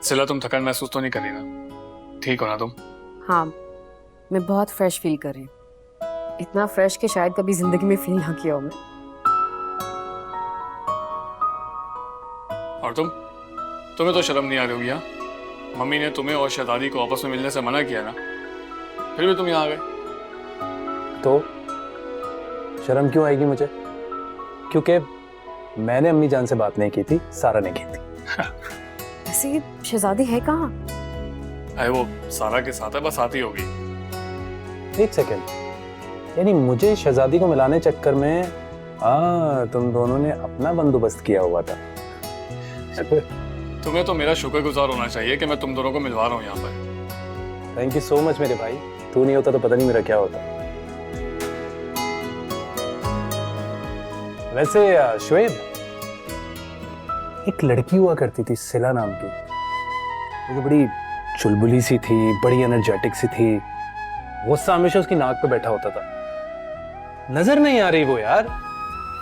सिला, तुम थकान महसूस तो नहीं कर रही ना? ठीक हो ना तुम? हाँ, मैं बहुत फ्रेश फील कर रही हूँ। इतना फ्रेश कि शायद कभी जिंदगी में फील ना किया हो मैं। और तुम्हें तो शर्म नहीं आ रही होगी? हाँ, मम्मी ने तुम्हें और शहजादी को आपस में मिलने से मना किया ना, फिर भी तुम यहाँ आ गए। तो शर्म क्यों आएगी मुझे? क्योंकि मैंने अम्मी जान से बात नहीं की थी, सारा ने की थी। ऐसे शहजादी है कहाँ? अरे वो सारा के साथ है, बस आती होगी। एक सेकेंड, यानी मुझे शहजादी को मिलाने चक्कर में तुम दोनों ने अपना बंदोबस्त किया हुआ था। तुम्हें तो मेरा शुक्रगुजार होना चाहिए कि मैं तुम दोनों को मिलवा रहा हूँ यहाँ पर। थैंक यू सो मच मेरे भाई, तू नहीं होता तो पता नहीं मेरा क्या होता। वैसे शुएब, एक लड़की हुआ करती थी सिला नाम की, वो तो बड़ी चुलबुली सी थी, बड़ी एनर्जेटिक सी थी। गुस्सा हमेशा उसकी नाक पे बैठा होता था। नजर नहीं आ रही वो यार,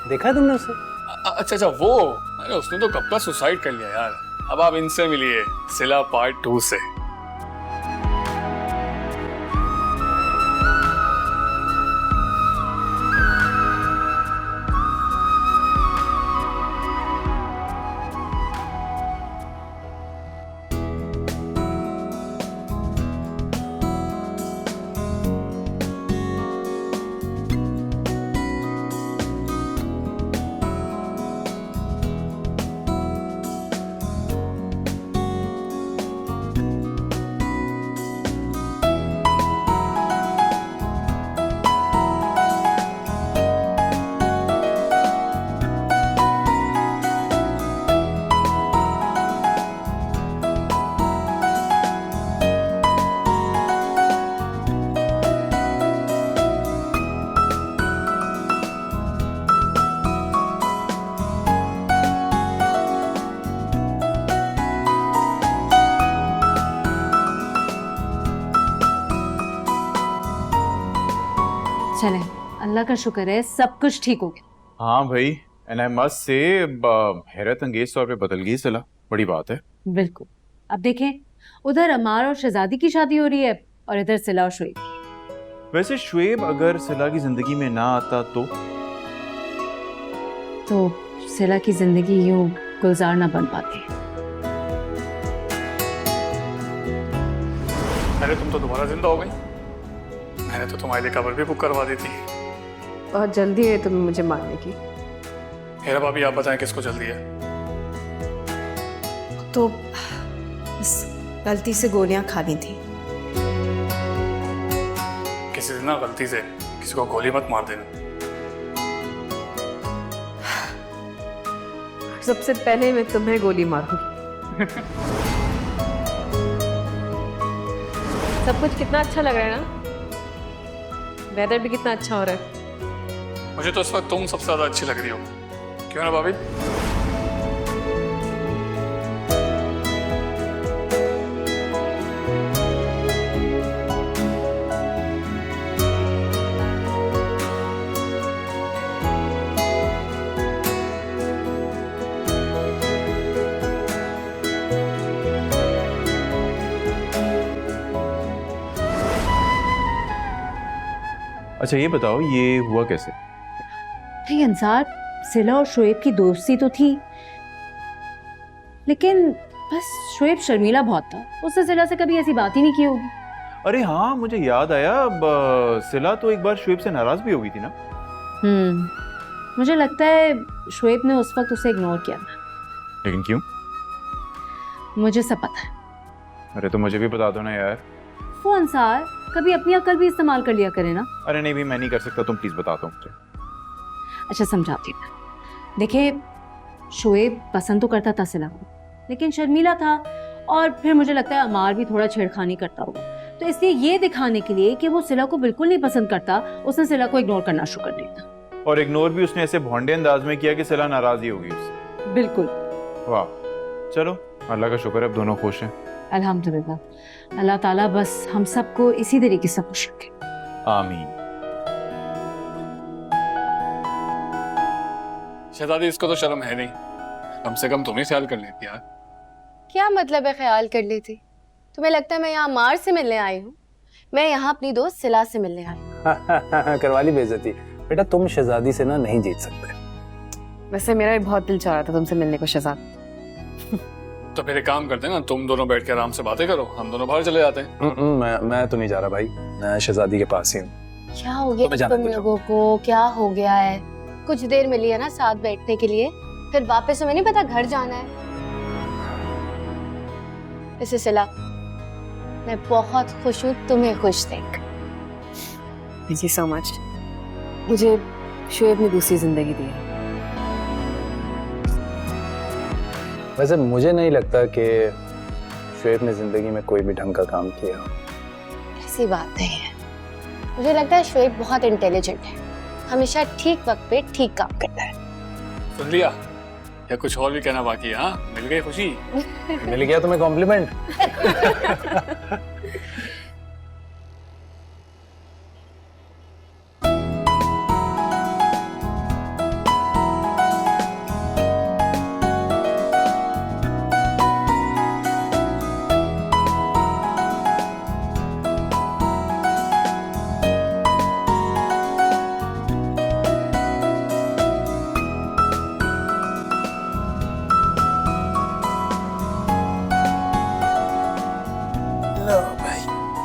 देखा है तुमने उसे? अच्छा, वो अरे उसने तो कब का सुसाइड कर लिया यार। अब आप इनसे मिलिए सिला पार्ट 2 से। चले, अल्लाह का शुक्र है सब कुछ ठीक हो गया। हाँ भाई, एंड आई मस्ट से हैरत अंगेज तौर पे बदल गई सिला, बड़ी बात है। बिल्कुल। अब देखें, उधर अमार और शहजादी की शादी हो रही है और इधर सिला और शुएब की। वैसे शुएब अगर सिला की जिंदगी में ना आता तो सिला की जिंदगी यूं गुलजार ना बन पाती। अरे तुम तो दोबारा जिंदा हो गई। मैंने तो तुम्हारे लिए कब्र भी बुक करवा दी थी। बहुत जल्दी है तुम्हें मुझे मारने की। हेरा भाभी, आप बताएं किसको जल्दी है? तो बस गलती से गोलियां खा ली थी। किसी दिन ना गलती से किसी को गोली मत मार देना। सबसे पहले मैं तुम्हें गोली मारूंगी। सब कुछ कितना अच्छा लग रहा है ना? वेदर भी कितना अच्छा हो रहा है। मुझे तो इस वक्त तुम सबसे ज्यादा अच्छी लग रही हो। क्यों ना भाभी? अच्छा ये बताओ, ये हुआ कैसे? नहीं अंसार, सिला और शुएब की दोस्ती तो थी, लेकिन बस शुएब शर्मीला बहुत था। उसने सिला से कभी ऐसी बात ही नहीं की होगी। अरे हाँ, मुझे याद आया, सिला तो एक बार शुएब से नाराज भी हो गई थी ना। मुझे लगता है शुएब ने उस वक्त उसे इग्नोर किया था। लेकिन क्यों? मुझे सब पता है। अरे तो मुझे भी बता दो ना यार। वो अंसार, कभी अपनी अक्ल भी इस्तेमाल कर लिया करे ना। अरे नहीं भी, मैं नहीं कर सकता, तुम प्लीज बता दो मुझे। अच्छा समझाती हूँ। देखिए, शुएब पसंद तो करता था सिला को, लेकिन शर्मीला था, और फिर मुझे लगता है अमार भी थोड़ा छेड़खानी करता होगा। तो इसलिए ये दिखाने के लिए कि वो सिला को बिल्कुल नहीं पसंद करता, उसने सिला को इग्नोर करना शुरू कर दिया। और इग्नोर भी उसने ऐसे भोंडे अंदाज में किया कि सिला नाराज ही होगी उससे। बिल्कुल। वाह, चलो अल्लाह का शुक्र है, अब दोनों खुश हैं। अल्हम्दुलिल्लाह। अल्लाह ताला बस हम सबको इसी तरीके से खुश रखे। आमीन। शहजादी, इसको तो शर्म है नहीं, कम से कम तुम ही ख्याल कर लेती यार। क्या मतलब है ख्याल कर लेती? तुम्हें लगता है मैं यहाँ मार से मिलने आई हूँ? मैं यहाँ अपनी दोस्त सिला से मिलने आई हूँ। करवा ली बेइज्जती। बेटा तुम शहजादी से ना नहीं जीत सकते। वैसे मेरा भी बहुत दिल चाह रहा था तुमसे मिलने को शहजाद। तो फिर एक काम करते हैं ना, तुम दोनों बैठ के आराम से बातें करो, हम दोनों बाहर चले जाते हैं। मैं तो नहीं जा रहा भाई, मैं शहजादी के पास ही हूँ। क्या हो गया तुम्हें जाने तुम दो, लोगों को? क्या हो गया है? कुछ देर मिली है ना साथ बैठने के लिए, फिर वापस हमें नहीं पता घर जाना है। इसे सिला, मैं बहुत खुश हूँ तुम्हें खुश देख। Thank you so much. मुझे शोएब ने दूसरी जिंदगी दी है। वैसे मुझे नहीं लगता कि शोएब ने जिंदगी में कोई भी ढंग का काम किया। ऐसी बात नहीं है, मुझे लगता है शोएब बहुत इंटेलिजेंट है, हमेशा ठीक वक्त पे ठीक काम करता है। सुन लिया? या कुछ और भी कहना बाकी है? हाँ, मिल गई खुशी? मिल गया तुम्हें कॉम्प्लीमेंट?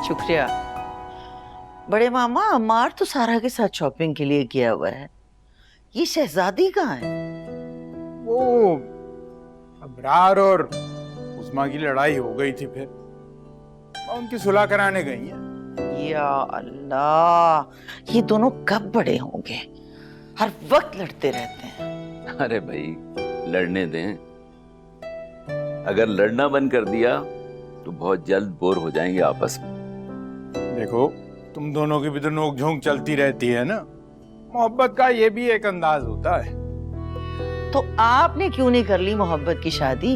शुक्रिया। बड़े मामा, अम्मार तो सारा के साथ शॉपिंग के लिए गया हुआ है। ये शहजादी कहाँ है? वो अबरार और उस्मा की लड़ाई हो गई थी, फिर उनकी सुलह कराने गई हैं। या अल्लाह, ये दोनों कब बड़े होंगे? हर वक्त लड़ते रहते हैं। अरे भाई, लड़ने दें। अगर लड़ना बंद कर दिया तो बहुत जल्द बोर हो जाएंगे आपस में। देखो, तुम दोनों की भी तो नोक झोंक चलती रहती है ना। मोहब्बत का ये भी एक अंदाज होता है। तो आपने क्यों नहीं कर ली मोहब्बत की शादी?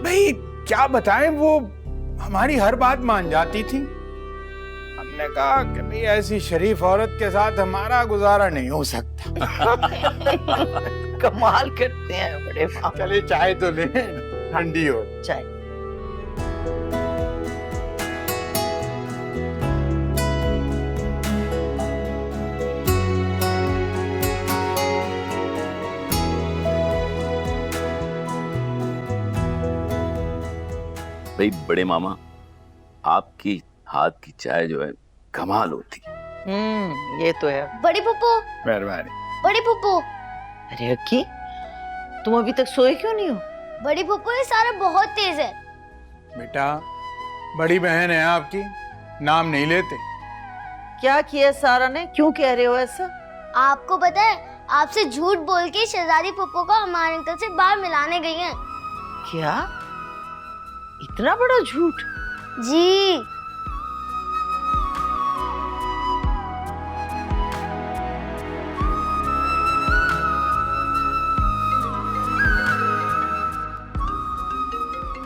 भाई क्या बताएं, वो हमारी हर बात मान जाती थी। हमने कहा कि भाई ऐसी शरीफ औरत के साथ हमारा गुजारा नहीं हो सकता। कमाल करते हैं बड़े मामा। चले चाय तो ले, ठंडी हो। चाय। भाई बड़े मामा, आपकी हाथ की चाय जो है कमाल होती है। ये तो है। बड़ी पुप्पू, मेहरबानी। बड़ी पुप्पू। अरे अक्की, तुम अभी तक सोए क्यों नहीं हो? बड़ी पुप्पू, ये सारा बहुत तेज है। बेटा, बड़ी बहन है आपकी, नाम नहीं लेते। क्या किया सारा ने? क्यों कह रहे हो ऐसा? आपको पता है, आपसे झूठ बोल के शहजादी पुप्पू को हमारे अंकल से बाहर मिलाने गई हैं। क्या? इतना बड़ा झूठ? जी।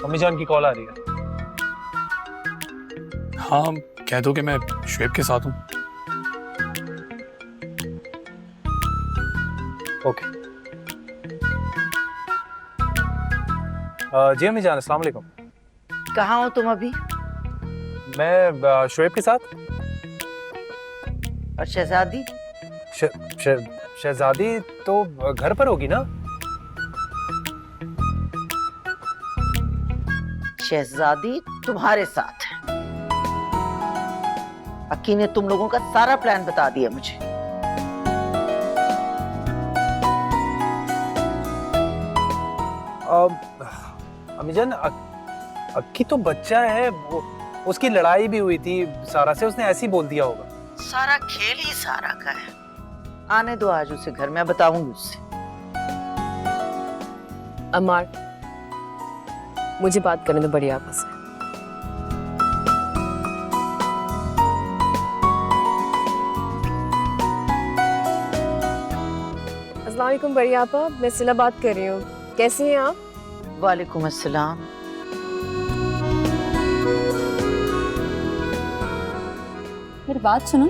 अम्मी जान की कॉल आ रही है। हाँ, कह दो कि मैं शोएब के साथ हूँ। ओके। जी अम्मी जान, अस्सलाम वालेकुम। कहाँ हो तुम अभी? मैं शोएब के साथ। और शहजादी? शहजादी तो घर पर होगी ना। शहजादी तुम्हारे साथ है। अक्की ने तुम लोगों का सारा प्लान बता दिया मुझे। अम्मी जान, अक्की तो बच्चा है, वो उसकी लड़ाई भी हुई थी सारा से, उसने ऐसे ही बोल दिया होगा। सारा खेल ही सारा का है। आने दो आज उसे घर, मैं बताऊंगी उससे। अमार, मुझे बात करने दो बड़ी आपस में। अस्सलाम वालेकुम बड़ी आपा, मैं सिला बात कर रही हूँ। कैसी हैं आप? वालेकुम अस्सलाम। मेरी बात सुनो,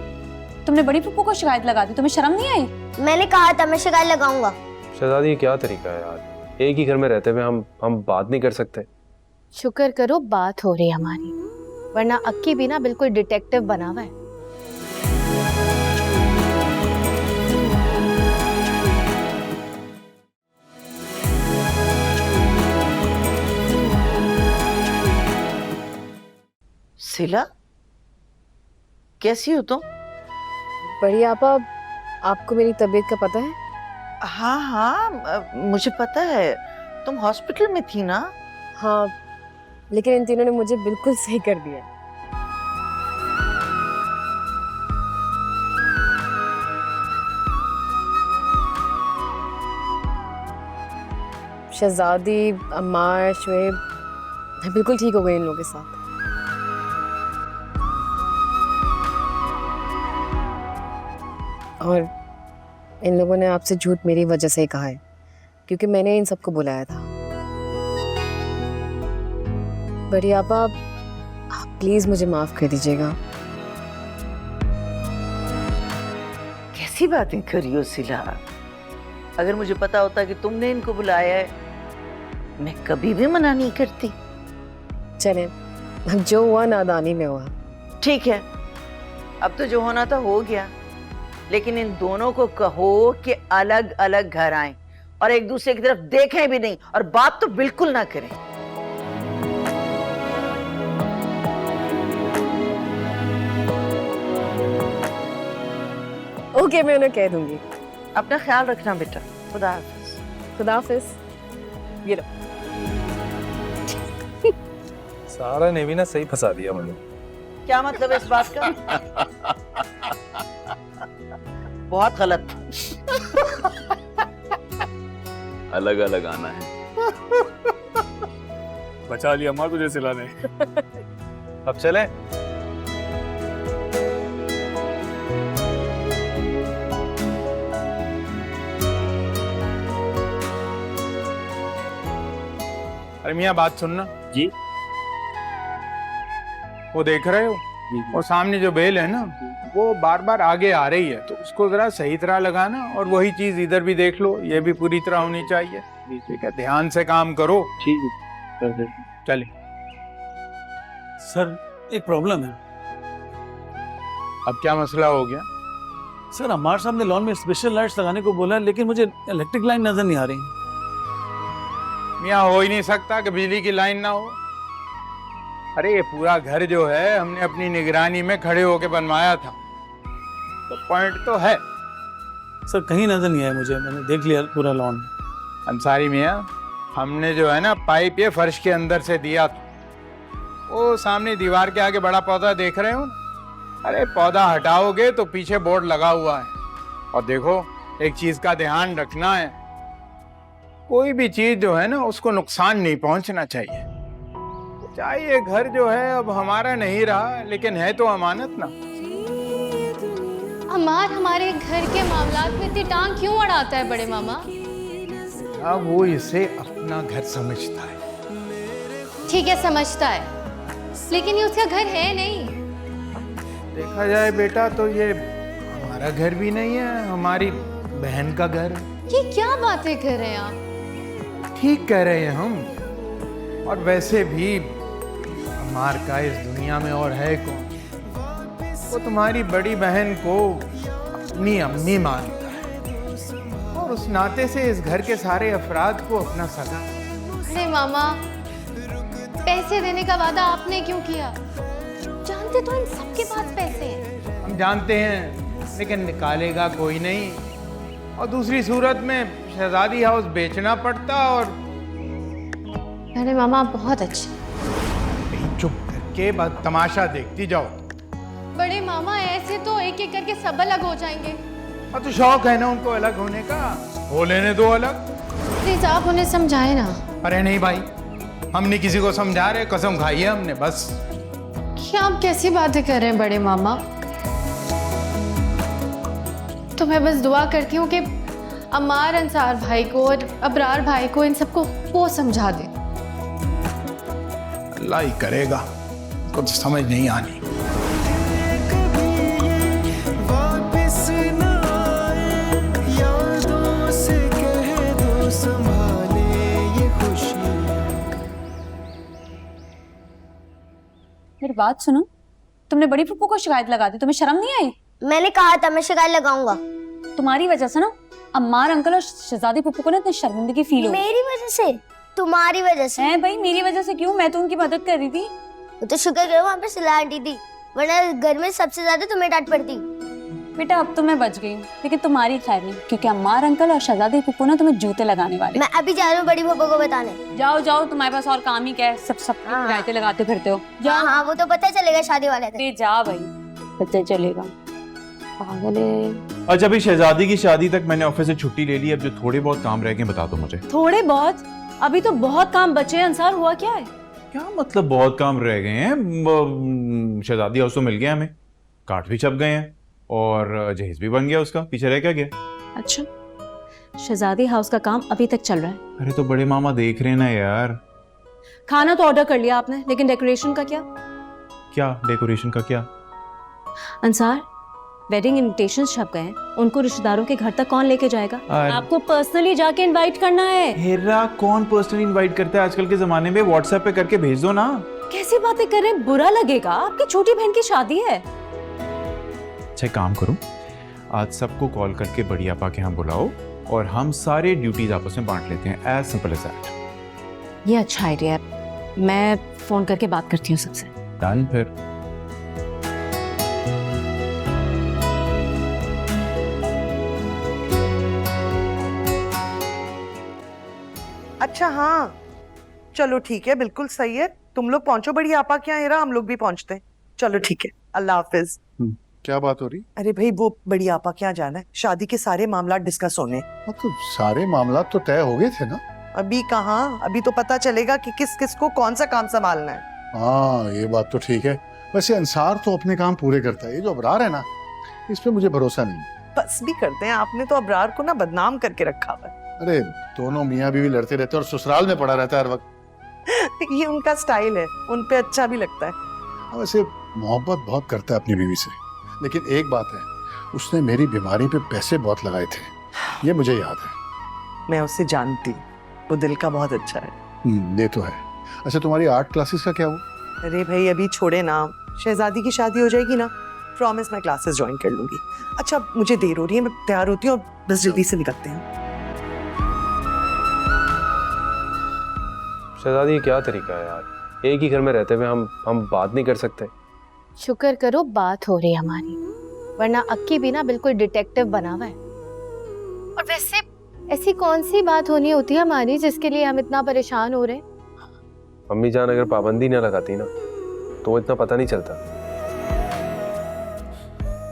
तुमने बड़ी पप्पू को शिकायत लगा दी, तुम्हें शर्म नहीं आई? मैंने कहा था मैं शिकायत लगाऊंगा। शहजादी क्या तरीका है यार, एक ही घर में रहते हुए हम बात नहीं कर सकते? शुक्र करो बात हो रही है हमारी, वरना अक्की भी ना बिल्कुल डिटेक्टिव बना हुआ है। सिला, कैसी हो तुम? बढ़िया आपा, आपको मेरी तबीयत का पता है? हाँ हाँ, मुझे पता है, तुम हॉस्पिटल में थी ना? हाँ, लेकिन इन तीनों ने मुझे बिल्कुल सही कर दिया। शहजादी, अम्मार, शुएब, मैं बिल्कुल ठीक हो गई इन लोगों के साथ। और इन लोगों ने आपसे झूठ मेरी वजह से ही कहा है, क्योंकि मैंने इन सबको बुलाया था। बड़ी आपा, आप प्लीज मुझे माफ कर दीजिएगा। कैसी बातें कर रही हो सिला? अगर मुझे पता होता कि तुमने इनको बुलाया है, मैं कभी भी मना नहीं करती। चले, अब जो हुआ नादानी में हुआ। ठीक है, अब तो जो होना था हो गया, लेकिन इन दोनों को कहो कि अलग अलग घर आएं और एक दूसरे की तरफ देखें भी नहीं और बात तो बिल्कुल ना करें। ओके, मैं उन्हें कह दूंगी। अपना ख्याल रखना बेटा। खुदा हाफिज। खुदा हाफिज। ये लो। सारा ने भी ना सही फंसा दिया मुझे। क्या मतलब है इस बात का? बहुत गलत। अलग अलग आना है। बचा लिया माँ तुझे सिला ने। अब चले? अरे मियाँ, बात सुनना जी। वो देख रहे हो, वो सामने जो बेल है ना, वो बार बार आगे आ रही है, तो उसको जरा सही तरह लगाना, और वही चीज इधर भी देख लो, ये भी पूरी तरह होनी चाहिए। ठीक है, ध्यान से काम करो। ठीक है। चले। सर, एक प्रॉब्लम है। अब क्या मसला हो गया? सर, अम्मार साहब ने लॉन में स्पेशल लाइट्स लगाने को बोला है, लेकिन मुझे इलेक्ट्रिक लाइन नजर नहीं आ रही। मियाँ, हो ही नहीं सकता कि बिजली की लाइन ना हो। अरे ये पूरा घर जो है हमने अपनी निगरानी में खड़े होके बनवाया था, तो पॉइंट तो है। सर, कहीं नजर नहीं आया मुझे, मैंने देख लिया पूरा लॉन। अंसारी मियाँ, हमने जो है ना पाइप ये फर्श के अंदर से दिया था। वो सामने दीवार के आगे बड़ा पौधा देख रहे हो ना? अरे पौधा हटाओगे तो पीछे बोर्ड लगा हुआ है। और देखो, एक चीज का ध्यान रखना है, कोई भी चीज जो है ना उसको नुकसान नहीं पहुंचना चाहिए। चाहे ये घर जो है अब हमारा नहीं रहा, लेकिन है तो अमानत ना। अम्मार हमारे घर के मामलात में इतनी टांग क्यों अड़ाता है बड़े मामा? अब वो इसे अपना घर समझता है। ठीक है, समझता है, लेकिन ये उसका घर है नहीं। देखा जाए बेटा तो ये हमारा घर भी नहीं है, हमारी बहन का घर है। ये क्या बातें कर रहे हैं आप? ठीक कह रहे हैं हम। और वैसे भी अम्मार का इस दुनिया में और है कौन? वो तुम्हारी बड़ी बहन को अपनी अम्मी मानता है, और उस नाते से इस घर के सारे अफराद को अपना सगा। अरे मामा, पैसे देने का वादा आपने क्यों किया? जानते तो इन सबके पास पैसे हैं। हम जानते हैं, लेकिन निकालेगा कोई नहीं, और दूसरी सूरत में शहजादी हाउस बेचना पड़ता। और अरे मामा, आप बहुत अच्छे। चुप करके बस तमाशा देखती जाओ। बड़े मामा, ऐसे तो एक एक करके सब अलग हो जाएंगे। और तो शौक है ना उनको अलग होने का, हो लेने दो अलग। प्लीज आप उन्हें समझाए ना। अरे नहीं भाई, हम नहीं किसी को समझा रहे, कसम खाई है हमने बस। क्या आप कैसी बातें कर रहे हैं बड़े मामा? तो मैं बस दुआ करती हूँ कि अम्मार अंसार भाई को और अबरार भाई को इन सबको वो समझा दे। अल्लाह ही करेगा, कुछ समझ नहीं आनी। वापस ना आए, यादों से कह दो संभाले बात सुनो, तुमने बड़ी फूफू को शिकायत लगा दी, तुम्हें शर्म नहीं आई? मैंने कहा था मैं शिकायत लगाऊंगा। तुम्हारी वजह से ना अम्मार अंकल और शहजादी फूफू को ना इतनी शर्मिंदगी फील हो। मेरी वजह से? तुम्हारी वजह से? है भाई, मेरी वजह से क्यों? मैं तो उनकी मदद कर रही थी। वो तो शुक्र करो वहाँ पे सिला आंटी थी, वरना घर में सबसे ज्यादा तुम्हें डांट पड़ती। बेटा अब तो मैं बच गई हूँ, लेकिन तुम्हारी खैर नहीं, क्योंकि अम्मार अंकल और शहजादी फूफू ना तुम्हें जूते लगाने वाले। मैं अभी जा रही हूँ बड़ी फूफू को बताने। जाओ जाओ, तुम्हारे पास और काम ही क्या है, सब शिकायतें लगाते फिरते हो। हाँ हाँ, वो तो पता चलेगा शादी वाले दिन। जा भाई, पता चलेगा। पागल है। अच्छा अभी शहजादी की शादी तक मैंने ऑफिस से छुट्टी ले ली, अब जो थोड़े बहुत काम रह गए बता दो मुझे। थोड़े बहुत? अभी तो बहुत काम बचे हैं अंसार, हुआ क्या है? क्या मतलब बहुत काम रह गए हैं? शहजादी हाउस तो मिल गया हमें, कार्ड भी छप गए हैं और जहेज भी बन गया उसका, पीछे रह क्या गया? अच्छा, शहजादी हाउस का काम अभी तक चल रहा है? अरे तो बड़े मामा देख रहे हैं ना यार। खाना तो ऑर्डर कर लिया आपने, लेकिन डेकोरेशन का क्या? क्या डेकोरेशन का क्या? अंसार, वेडिंग इनविटेशंस छप गए हैं, उनको रिश्तेदारों के घर तक कौन लेके जाएगा? आपको पर्सनली जाके इनवाइट करना है। हेरा, कौन पर्सनली इनवाइट करता है आजकल के जमाने में? व्हाट्सएप पे करके भेज दो ना। कैसी बातें कर रहे हैं, बुरा लगेगा, आपकी छोटी बहन की शादी है। अच्छा काम करो, आज सबको कॉल करके बड़ी आपा के यहाँ बुलाओ और हम सारे ड्यूटीज आपस में बांट लेते हैं, एज सिंपल एज दैट। ये अच्छा आइडिया है, मैं फोन करके बात करती हूँ सबसे। डन फिर। अच्छा हाँ, चलो ठीक है, बिल्कुल सही है। तुम लोग पहुंचो बड़ी आपा के यहाँ, हेरा, हम लोग भी पहुंचते हैं। चलो ठीक है, अल्लाह हाफिज। क्या बात हो रही? अरे भाई वो बड़ी आपा के यहाँ जाना है, शादी के सारे मामला डिस्कस होने। तो सारे मामला तो तय हो गए थे ना? अभी कहाँ, अभी तो पता चलेगा कि किस किस को कौन सा काम संभालना है। हाँ ये बात तो ठीक है। वैसे अंसार तो अपने काम पूरे करता है, ये जो अबरार है ना, इस पे मुझे भरोसा नहीं। बस भी करते हैं, आपने तो अबरार को ना बदनाम करके रखा हुआ है। अरे दोनों मियाँ बीवी लड़ते रहते हैं और ससुराल में पड़ा रहता है हर वक्त। ये उनका स्टाइल है, उन पे अच्छा भी लगता है। वैसे मोहब्बत बहुत करता है अपनी बीवी से, लेकिन एक बात है, उसने मेरी बीमारी पे पैसे बहुत लगाए थे, ये मुझे याद है। मैं उसे जानती, वो दिल का बहुत अच्छा है। ये तो है। अच्छा तुम्हारी आर्ट क्लासेस का क्या हुआ? अरे भाई अभी छोड़े ना, शहजादी की शादी हो जाएगी ना, प्रॉमिस मैं क्लासेस ज्वाइन कर लूंगी। अच्छा मुझे देर हो रही है, मैं तैयार होती हूँ, बस जल्दी से निकलते हैं। शहजादी क्या तरीका है यार, एक ही घर में रहते हुए हम बात नहीं कर सकते? शुक्र करो बात हो रही है हमारी, वरना अक्की भी ना बिल्कुल डिटेक्टिव बना हुआ है। और वैसे ऐसी कौन सी बात होनी होती है हमारी जिसके लिए हम इतना परेशान हो रहे हैं? अम्मी जान अगर पाबंदी ना लगाती ना तो इतना पता नहीं चलता,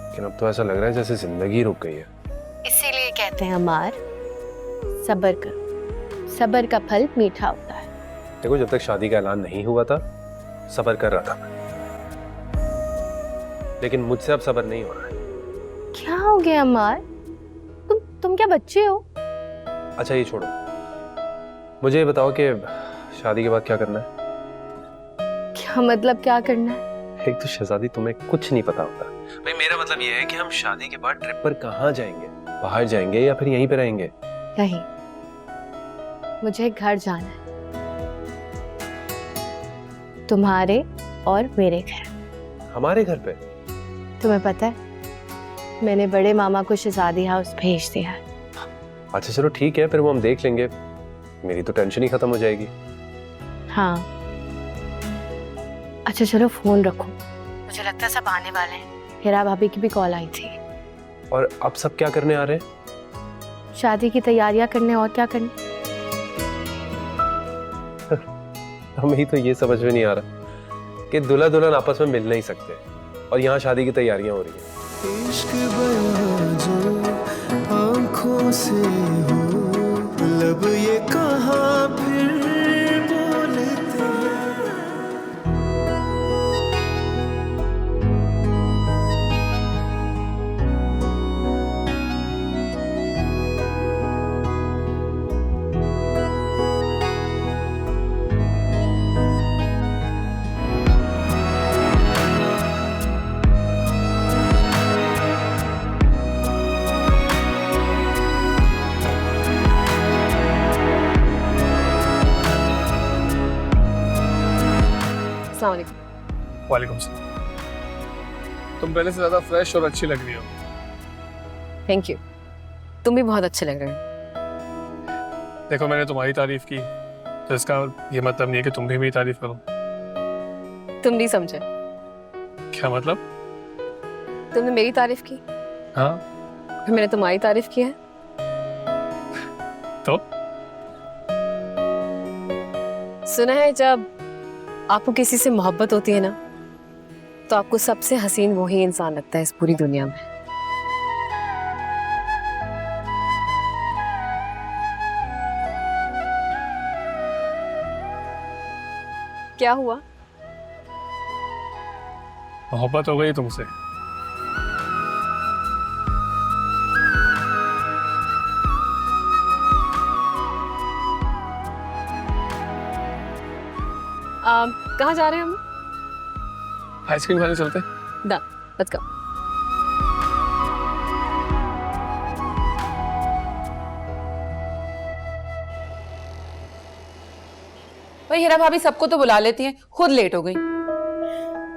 लेकिन अब तो ऐसा लग रहा है जैसे जिंदगी रुक गई है। इसीलिए कहते हैं अमार, सब्र करो, सब्र का फल मीठा होता है। देखो जब तक शादी का ऐलान नहीं हुआ था सब्र कर रहा था मैं, लेकिन मुझसे अब सब्र नहीं हो रहा है। क्या हो गया अमार, तुम क्या बच्चे हो? अच्छा ये छोड़ो, मुझे ये बताओ कि शादी के बाद क्या करना है? क्या मतलब क्या करना है? एक तो शहजादी तुम्हें कुछ नहीं पता होता भाई, मेरा मतलब ये है कि हम शादी के बाद ट्रिप पर कहाँ जाएंगे, बाहर जाएंगे या फिर यहीं पे रहेंगे? नहीं, मुझे घर जाना है, तुम्हारे और मेरे घर। हमारे घर पे? तुम्हें पता है मैंने बड़े मामा को शहजादी हाउस भेज दिया है। अच्छा चलो ठीक है, फिर वो हम देख लेंगे, मेरी तो टेंशन ही खत्म हो जाएगी। हाँ अच्छा चलो फोन रखो, मुझे लगता है सब आने वाले हैं। हिरा भाभी की भी कॉल आई थी। और अब सब क्या करने आ रहे हैं? शादी की तैयारियां करने, और क्या करने। हमें तो ये समझ में नहीं आ रहा कि दूल्हा दुल्हन आपस में मिल नहीं सकते और यहाँ शादी की तैयारियां हो रही हैं। इश्क बयां जो आँखों से हो, लब ये कहाँ फिर बोलते हैं। वालेकुम सलाम। तुम पहले से ज्यादा फ्रेश और अच्छी लग रही हो। थैंक यू, तुम भी बहुत अच्छे लग रहे हो। देखो मैंने तुम्हारी तारीफ की तो इसका ये मतलब नहीं है कि तुम भी मेरी तारीफ करो। तुम नहीं समझे। क्या मतलब? तुमने मेरी तारीफ की, हाँ फिर मैंने तुम्हारी तारीफ की है। तो सुना है जब आपको किसी से मोहब्बत होती है ना, तो आपको सबसे हसीन वही इंसान लगता है इस पूरी दुनिया में। क्या हुआ? मोहब्बत हो गई तुमसे? कहाँ जा रहे हैं हम? आइसक्रीम खाने चलते? Done, let's go. भाई हीरा भाभी सबको तो बुला लेती हैं, खुद लेट हो गई।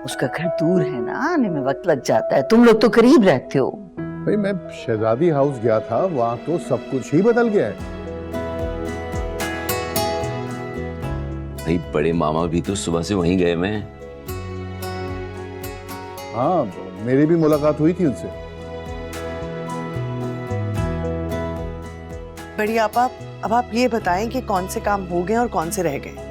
उसका घर दूर है ना, आने में वक्त लग जाता है। तुम लोग तो करीब रहते हो। भाई मैं शहजादी हाउस गया था, वहाँ तो सब कुछ ही बदल गया है। भाई बड़े मामा भी तो सुबह से वहीं गए हुए हैं। हाँ, मेरी भी मुलाकात हुई थी उनसे। बड़ी आपा, अब आप ये बताएं कि कौन से काम हो गए और कौन से रह गए।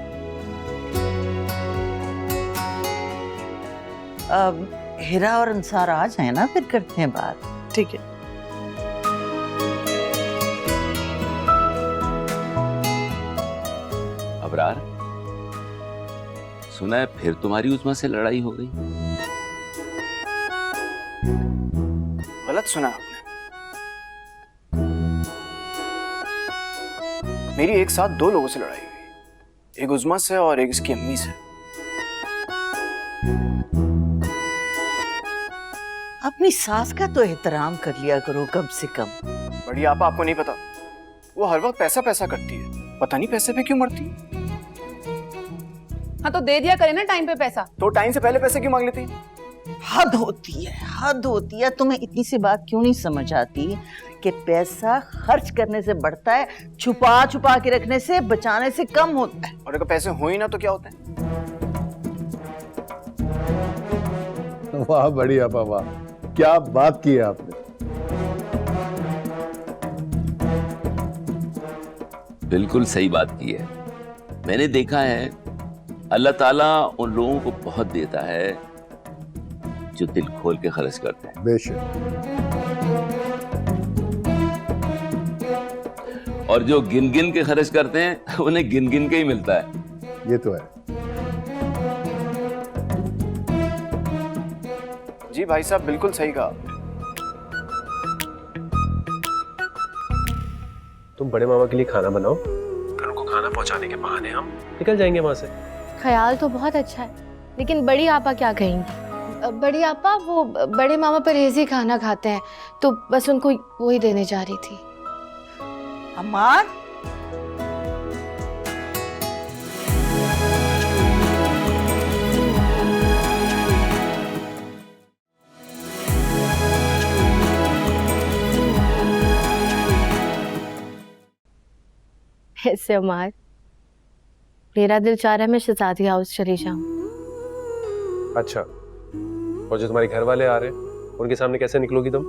हीरा और अंसार आ जाए ना, फिर करते हैं बात। ठीक है। अबरार, सुना है फिर तुम्हारी उस्मा से लड़ाई हो गई? गलत सुना आपने। मेरी एक साथ दो लोगों से लड़ाई हुई, एक उस्मा से और एक इसकी अम्मी से। अपनी सास का तो एहतराम कर लिया करो कम से कम। बड़ी आपा, आपको नहीं पता, वो हर वक्त पैसा पैसा करती है, पता नहीं पैसे पे क्यों मरती है। हाँ तो दे दिया करे ना टाइम पे पैसा। तो टाइम से पहले पैसे क्यों मांग लेती है? हद होती है, हद होती है। तुम्हें इतनी सी बात क्यों नहीं समझ आती कि पैसा खर्च करने से बढ़ता है, छुपा छुपा के रखने से, बचाने से कम होता है। और अगर पैसे हो ही ना तो क्या होता है? वाह बड़ी आपा वाह, क्या बात की है आपने। बिल्कुल सही बात की है। मैंने देखा है अल्लाह ताला उन लोगों को बहुत देता है जो दिल खोल के खर्च करते हैं। बेशक। और जो गिन गिन के खर्च करते हैं उन्हें गिन गिन के ही मिलता है। ये तो है। जी भाई साहब, बिल्कुल सही कहा। तुम बड़े मामा के लिए खाना बनाओ, फिर उनको खाना पहुंचाने के बहाने हम निकल जाएंगे वहां से। ख्याल तो बहुत अच्छा है, लेकिन बड़ी आपा क्या कहेंगी? बड़ी आपा वो बड़े मामा परहेजी खाना खाते हैं, तो बस उनको वही देने जा रही थी। अमार, ऐसे अमार, मेरा दिल चाह रहा है मैं शहजादी हाउस चली जाऊं। अच्छा, और जो तुम्हारे घर वाले आ रहे हैं उनके सामने कैसे निकलोगी तुम?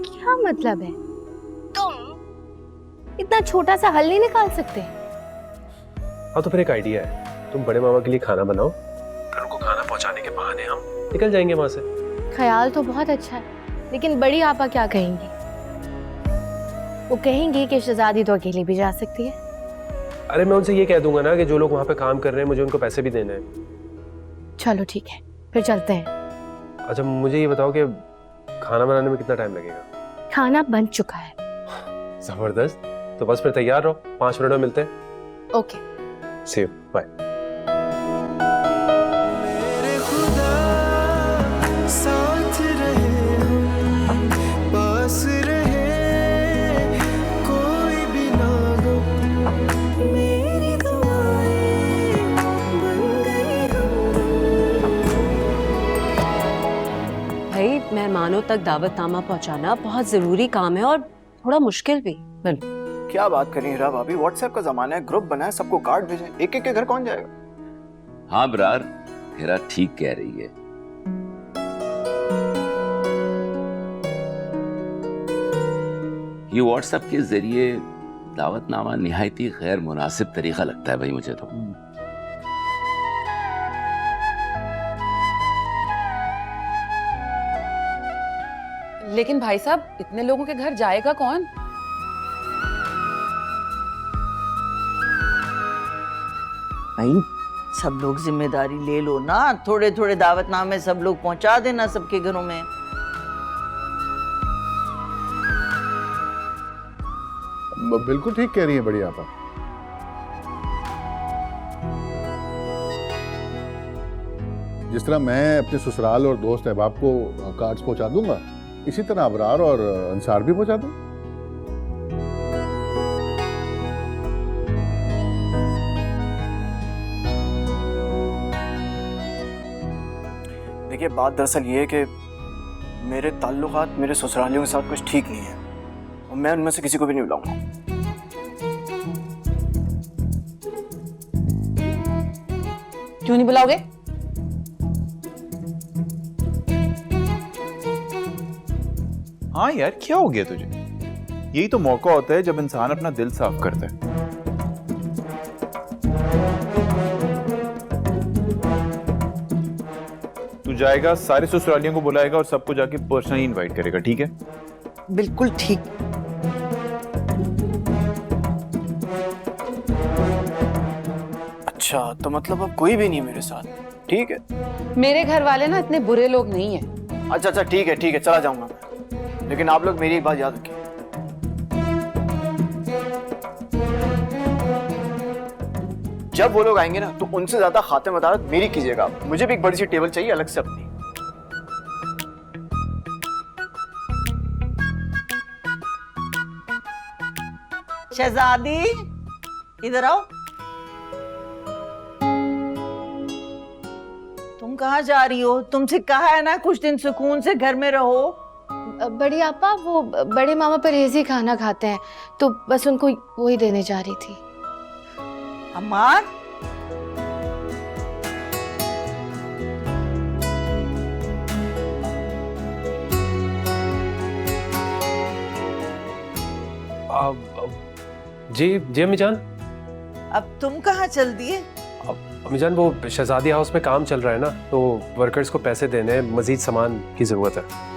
क्या मतलब है? तुम इतना छोटा सा हल नहीं निकाल सकते? हाँ तो फिर एक आइडिया है, तुम बड़े मामा के लिए खाना बनाओ, फिर उनको खाना पहुंचाने के बहाने हम निकल जाएंगे वहां से। ख्याल तो बहुत अच्छा है, लेकिन बड़ी आपा क्या कहेंगी? वो कहेंगी कि शहजादी तो अकेली भी जा सकती है। अरे मैं उनसे ये कह दूंगा ना कि जो लोग वहां पे काम कर रहे हैं मुझे उनको पैसे भी देने हैं। चलो ठीक है, फिर चलते हैं। अच्छा मुझे ये बताओ कि खाना बनाने में कितना टाइम लगेगा? खाना बन चुका है। जबरदस्त, तो बस फिर तैयार रहो, 5 मिनट में मिलते हैं। Okay, see you, bye. साथ रहे हम, पास रहे, कोई भी ना गम, मेरी दुआएं बन गई हम। मेहमानों तक दावतनामा पहुंचाना बहुत जरूरी काम है और थोड़ा मुश्किल भी। क्या बात करें हीरा भाभी, व्हाट्सएप का जमाना है, ग्रुप बना है, सबको कार्ड भेजें, एक एक के घर कौन जाएगा? हाँ ब्रार, हीरा ठीक कह रही है। ये व्हाट्सएप के जरिए दावतनामा निहायत ही गैर मुनासिब तरीका लगता है भाई मुझे तो। लेकिन भाई साहब, इतने लोगों के घर जाएगा कौन? भाई सब लोग जिम्मेदारी ले लो ना, थोड़े थोड़े दावतनामे सब लोग पहुंचा देना सबके घरों में। बिल्कुल ठीक कह रही है बड़ी आपा। जिस तरह मैं अपने ससुराल और दोस्त अहबाब को कार्ड्स पहुंचा दूंगा, इसी तरह अबरार और अंसार भी पहुंचा दूं। देखिए बात दरअसल ये है कि मेरे ताल्लुकात मेरे ससुरालियों के साथ कुछ ठीक नहीं है और मैं उनमें से किसी को भी नहीं बुलाऊंगा। क्यों नहीं बुलाओगे? हाँ यार, क्या हो गया तुझे? यही तो मौका होता है जब इंसान अपना दिल साफ करता है। तू जाएगा, सारे ससुरालियों को बुलाएगा और सबको जाके पर्सनली इनवाइट करेगा, ठीक है? बिल्कुल ठीक। अच्छा, तो मतलब अब कोई भी नहीं है मेरे साथ, ठीक है? मेरे घर वाले ना इतने बुरे लोग नहीं है। अच्छा अच्छा, ठीक है ठीक है, चला जाऊंगा मैं, लेकिन आप लोग मेरी एक बात याद रखिए, जब वो लोग आएंगे ना तो उनसे ज्यादा खातिम अदालत मेरी कीजिएगा। मुझे भी एक बड़ी सी टेबल चाहिए अलग से अपनी। शहजादी इधर आओ। तुम कहाँ जा रही हो? तुमसे कहा है ना कुछ दिन सुकून से घर में रहो। बड़ी आपा, वो बड़े मामा परहेजी खाना खाते हैं, तो बस उनको वही देने जा रही थी। अम्मार, जी जी अम्मी जान। अब तुम कहाँ चल दिए? अम्मी जान, वो शहजादी हाउस में काम चल रहा है ना, तो वर्कर्स को पैसे देने हैं, मजीद सामान की जरूरत है।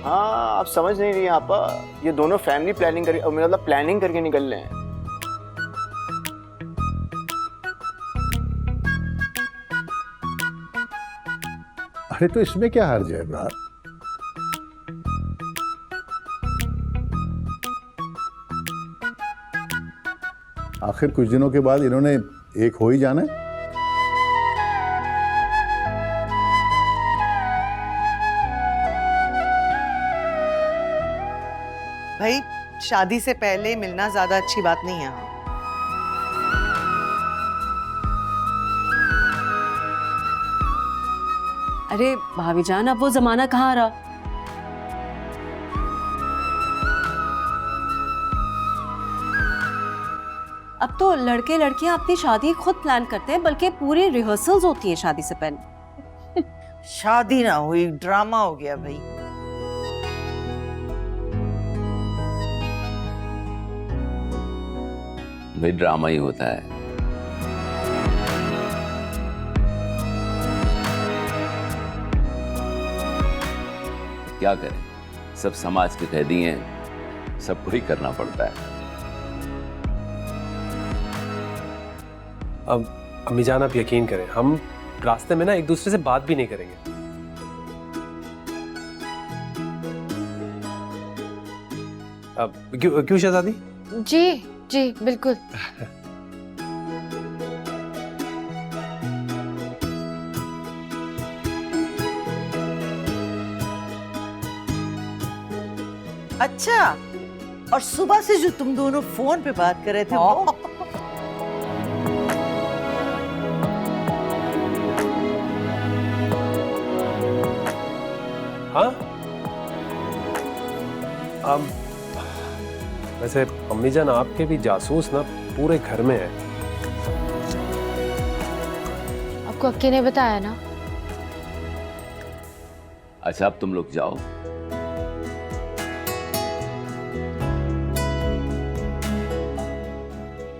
हाँ, आप समझ नहीं रही आपा, ये दोनों फैमिली प्लानिंग करके, मतलब प्लानिंग करके निकल रहे हैं। अरे तो इसमें क्या हर्ज है ब्रार? आखिर कुछ दिनों के बाद इन्होंने एक हो ही जाना है। भाई शादी से पहले मिलना ज्यादा अच्छी बात नहीं है। हाँ, अरे भाभी जान, अब वो जमाना कहाँ रहा? अब तो लड़के लड़कियां अपनी शादी खुद प्लान करते हैं, बल्कि पूरी रिहर्सल्स होती है शादी से पहले। शादी ना हुई, ड्रामा हो गया भाई। भाई ड्रामा ही होता है। क्या करें, सब समाज के कैदी हैं, सबको ही करना पड़ता है। अब अम्मी जान, आप यकीन करें, हम रास्ते में ना एक दूसरे से बात भी नहीं करेंगे। अब क्यों शहजादी? जी जी बिल्कुल। अच्छा, और सुबह से जो तुम दोनों फोन पे बात कर रहे थे वो? हाँ वैसे अम्मी जान आपके भी जासूस ना पूरे घर में है। आपको अक्की ने बताया ना? अच्छा अब तुम लोग जाओ।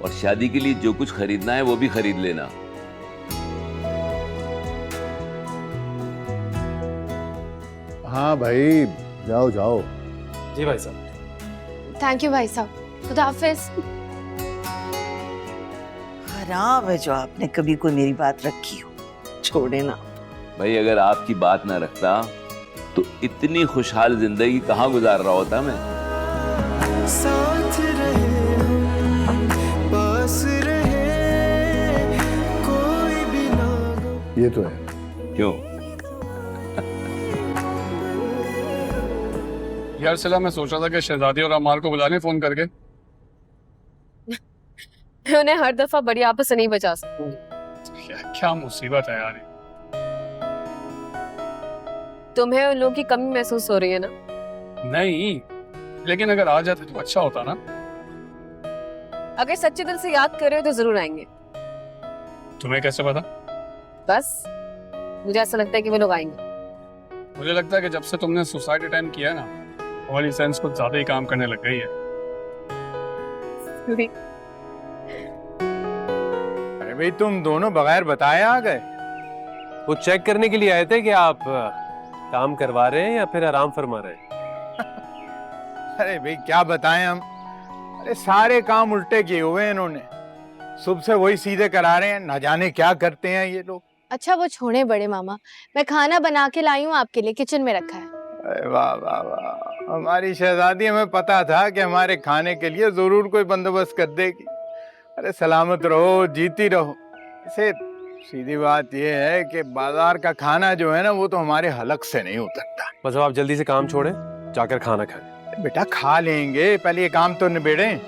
और शादी के लिए जो कुछ खरीदना है वो भी खरीद लेना। हाँ भाई जाओ जाओ। जी भाई साहब। थैंक यू भाई साहब। खुदा हाफिज। हराम है जो आपने कभी कोई मेरी बात रखी हो। छोड़े ना। भाई अगर आपकी बात ना रखता तो इतनी खुशहाल जिंदगी कहाँ गुजार रहा होता मैं। साथ रहे पास रहे कोई भी ना। ये तो है। क्यों? यार सिला, मैं सोच रहा था कि शहजादी और अमार को बुला लें फोन करके। मैं उन्हें हर दफा बड़ी आपस से नहीं बचा सकती। क्या मुसीबत है यार। तुम्हें उन लोगों की कमी महसूस हो रही है ना? नहीं, लेकिन अगर आ जाते तो अच्छा होता ना। अगर सच्चे दिल से याद कर रहे हो तो जरूर आएंगे। तुम्हें कैसे पता? बस मुझे ऐसा लगता है कि वो लोग आएंगे। मुझे लगता है कि जब से तुमने सुसाइड अटेम्प्ट किया ना, हमारी सेंस कुछ ज्यादा ही काम करने लग गई है। अरे भाई तुम दोनों बगैर बताए आ गए? वो चेक करने के लिए आए थे कि आप काम करवा रहे हैं या फिर आराम फरमा रहे हैं। अरे भाई क्या बताएं हम। अरे सारे काम उल्टे किए हुए हैं इन्होंने। सुबह से वही सीधे करा रहे हैं, ना जाने क्या करते हैं ये लोग। अच्छा वो छोड़े बड़े मामा, मैं खाना बना के लाई हूँ आपके लिए, किचन में रखा है। अरे वाह वाह वाह, हमारी शहजादी, हमें पता था कि हमारे खाने के लिए जरूर कोई बंदोबस्त कर देगी। अरे सलामत रहो, जीती रहो। इसे सीधी बात यह है कि बाजार का खाना जो है ना वो तो हमारे हलक से नहीं उतरता। बस अब आप जल्दी से काम छोड़ें, जाकर खाना खाएं। बेटा खा लेंगे, पहले ये काम तो निबेड़ें।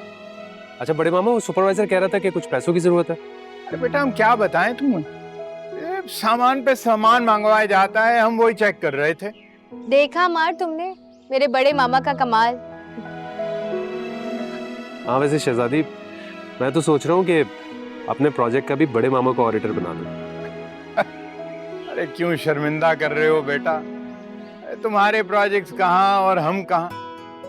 अच्छा बड़े मामा, वो सुपरवाइजर कह रहा था कि कुछ पैसों की जरूरत है। अरे बेटा हम क्या बताएं तुम्हें, सामान पे सामान मंगवाया जाता है, हम वही चेक कर रहे थे। देखा मार तुमने मेरे बड़े मामा का कमाल। हाँ वैसे शहजादी, मैं तो सोच रहा हूँ कि अपने प्रोजेक्ट का भी बड़े मामा को ऑडिटर बना दूं। अरे क्यों शर्मिंदा कर रहे हो बेटा? अरे तुम्हारे प्रोजेक्ट्स कहाँ और हम कहाँ।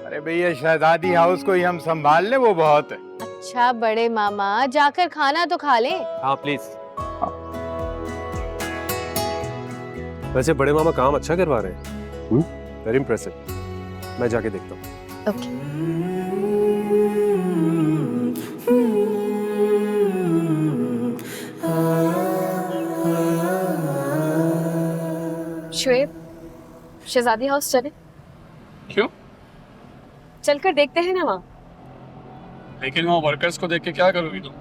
अरे भैया शहजादी हाउस को ही हम संभाल ले, वो बहुत है। अच्छा बड़े मामा, जाकर खाना तो खा ले। हाँ प्लीज। वैसे बड़े मामा काम अच्छा करवा रहे हैं। Very impressive. मैं जाके देखता हूँ। ओके। शुएब, शहजादी हाउस चले? क्यों? चलकर देखते हैं ना वहाँ। लेकिन वहाँ वर्कर्स को देख के क्या करोगी तुम?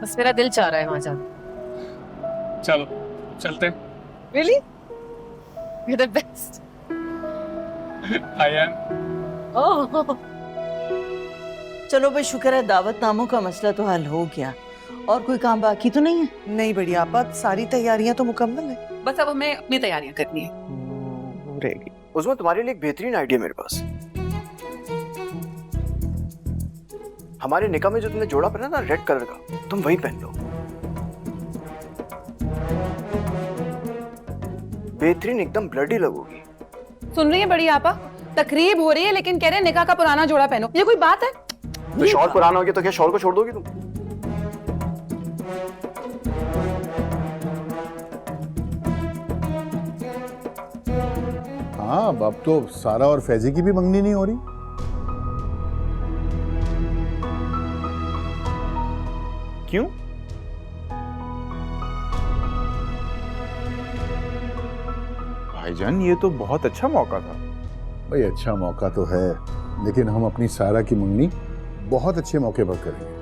बस मेरा दिल चाह रहा है वहाँ जाना। चलो चलते हैं। Really? You're the best. I am. Oh. चलो भाई शुक्र है दावतनामों का मसला तो हल हो गया। और कोई काम बाकी तो नहीं है? नहीं बढ़िया आपा, सारी तैयारियां तो मुकम्मल है। बस अब हमें अपनी तैयारियां करनी है। रहेगी। उसमें तुम्हारे लिए एक बेहतरीन आइडिया मेरे पास। हमारे निकाह में जो तुमने जोड़ा पहना ना रेड कलर का, तुम वही पहन लो। बेहतरीन, एकदम ब्लडी लगोगी। सुन रही है बड़ी आपा? तकरीब हो रही है लेकिन कह रहे हैं निकाह का पुराना जोड़ा पहनो। ये कोई बात है? तो शॉल पुराना हो गया तो क्या शॉल को छोड़ दोगी तुम? हाँ अब तो सारा और फैजी की भी मंगनी नहीं हो रही। क्यों? भाईजान ये तो बहुत अच्छा मौका था। भाई अच्छा मौका तो है, लेकिन हम अपनी सारा की मंगनी बहुत अच्छे मौके पर करेंगे।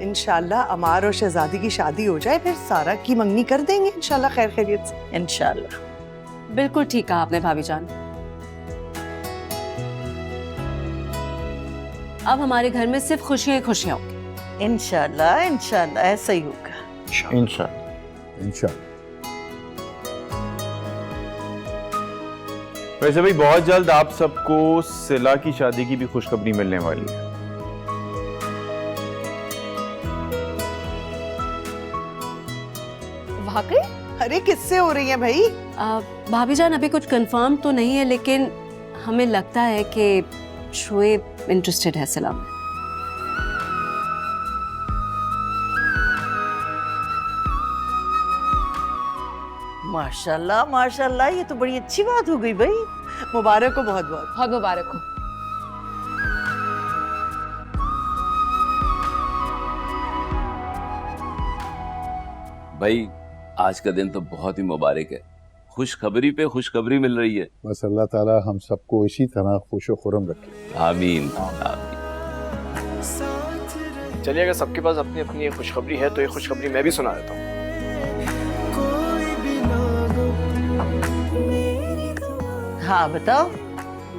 इंशाल्लाह अमार और शहजादी की शादी हो जाए, फिर सारा की मंगनी कर देंगे इंशाल्लाह खैर खैरियत से। इंशाल्लाह। बिल्कुल ठीक कहा आपने भाभी जान। अब हमारे घर में सिर्फ खुशियां ही खुशियां होंगी। इंशाल्लाह इंशाल्लाह ऐसा ही होगा। इंशाल्लाह। इंशाल्लाह। वैसे भाई बहुत जल्द आप सबको सिला की शादी की भी खुशखबरी मिलने वाली है। वाकई? अरे किससे हो रही है भाई? भाभी जान अभी कुछ कंफर्म तो नहीं है, लेकिन हमें लगता है कि शोएब इंटरेस्टेड है सिला में। माशाल्लाह माशाल्लाह, ये तो बड़ी अच्छी बात हो गई भाई। मुबारक हो, बहुत बहुत बहुत मुबारक हो। भाई आज का दिन तो बहुत ही मुबारक है, खुशखबरी पे खुशखबरी मिल रही है। बस अल्लाह ताला हम सबको इसी तरह खुशो खुरम रखे। आमीन आमीन। चलिए अगर सबके पास अपनी अपनी खुशखबरी है तो ये खुशखबरी मैं भी सुना देता हूँ। हाँ बताओ।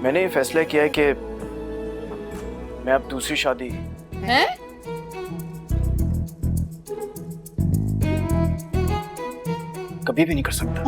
मैंने ये फैसला किया है कि मैं अब दूसरी शादी हैं? कभी भी नहीं कर सकता।